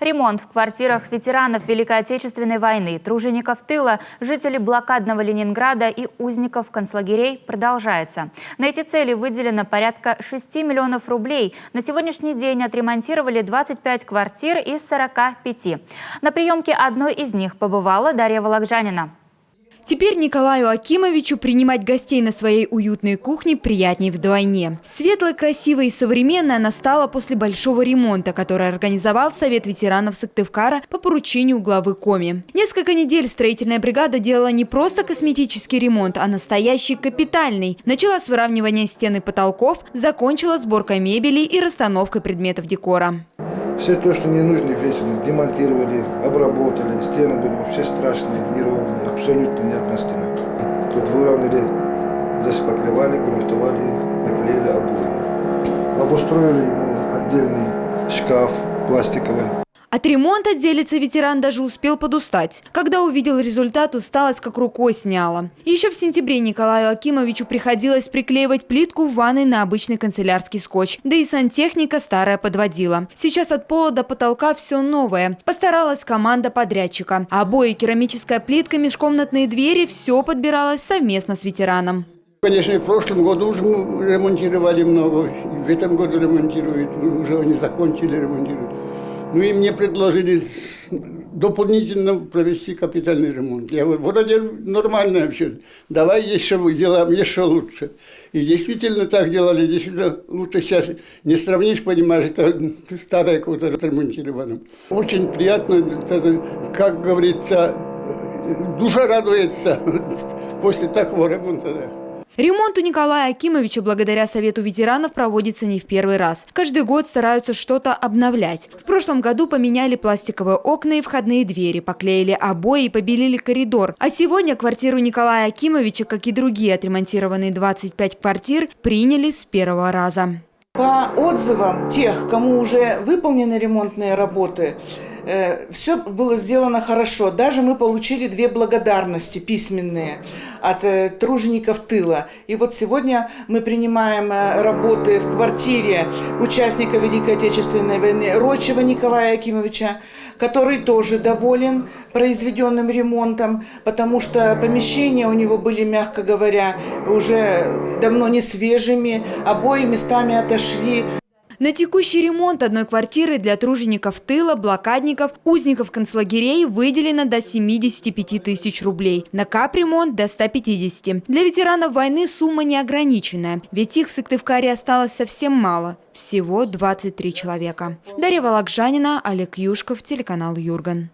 Ремонт в квартирах ветеранов Великой Отечественной войны, тружеников тыла, жителей блокадного Ленинграда и узников концлагерей продолжается. На эти цели выделено порядка 6 миллионов рублей. На сегодняшний день отремонтировали 25 квартир из 45. На приемке одной из них побывала Дарья Вологжанина. Теперь Николаю Акимовичу принимать гостей на своей уютной кухне приятней вдвойне. Светлой, красивой и современной она стала после большого ремонта, который организовал Совет ветеранов Сыктывкара по поручению главы Коми. Несколько недель строительная бригада делала не просто косметический ремонт, а настоящий капитальный. Начала с выравнивания стен и потолков, закончила сборкой мебели и расстановкой предметов декора. Все то, что не нужно, весили, демонтировали, обработали. Стены были вообще страшные, неровные, абсолютно ни одна стена. Тут выровняли, зашпаклевали, грунтовали, наклеили обои. Обустроили ему отдельный шкаф пластиковый. От ремонта делится ветеран даже успел подустать. Когда увидел результат, усталость как рукой сняла. Еще в сентябре Николаю Акимовичу приходилось приклеивать плитку в ванной на обычный канцелярский скотч. Да и сантехника старая подводила. Сейчас от пола до потолка все новое. Постаралась команда подрядчика. Обои, керамическая плитка, межкомнатные двери – все подбиралось совместно с ветераном. Конечно, в прошлом году уже ремонтировали много. В этом году ремонтируют. Уже они закончили ремонтировать. Ну и мне предложили дополнительно провести капитальный ремонт. Я говорю, вроде нормально вообще, давай еще делаем еще лучше. И действительно так делали, действительно лучше сейчас не сравнишь, понимаешь, это старое какое-то отремонтировано. Очень приятно, это, как говорится, душа радуется после такого ремонта. Да. Ремонт у Николая Акимовича благодаря Совету ветеранов проводится не в первый раз. Каждый год стараются что-то обновлять. В прошлом году поменяли пластиковые окна и входные двери, поклеили обои и побелили коридор. А сегодня квартиру Николая Акимовича, как и другие отремонтированные 25 квартир, приняли с первого раза. По отзывам тех, кому уже выполнены ремонтные работы, все было сделано хорошо. Даже мы получили 2 благодарности письменные от тружеников тыла. И вот сегодня мы принимаем работы в квартире участника Великой Отечественной войны Рочева Николая Акимовича, который тоже доволен произведенным ремонтом, потому что помещения у него были, мягко говоря, уже давно не свежими, обои местами отошли. На текущий ремонт одной квартиры для тружеников тыла, блокадников, узников концлагерей выделено до 75 тысяч рублей. На капремонт до 150. Для ветеранов войны сумма неограниченная, ведь их в Сыктывкаре осталось совсем мало. Всего 23 человека. Дарья Вологжанина, Олег Юшков, телеканал Юрган.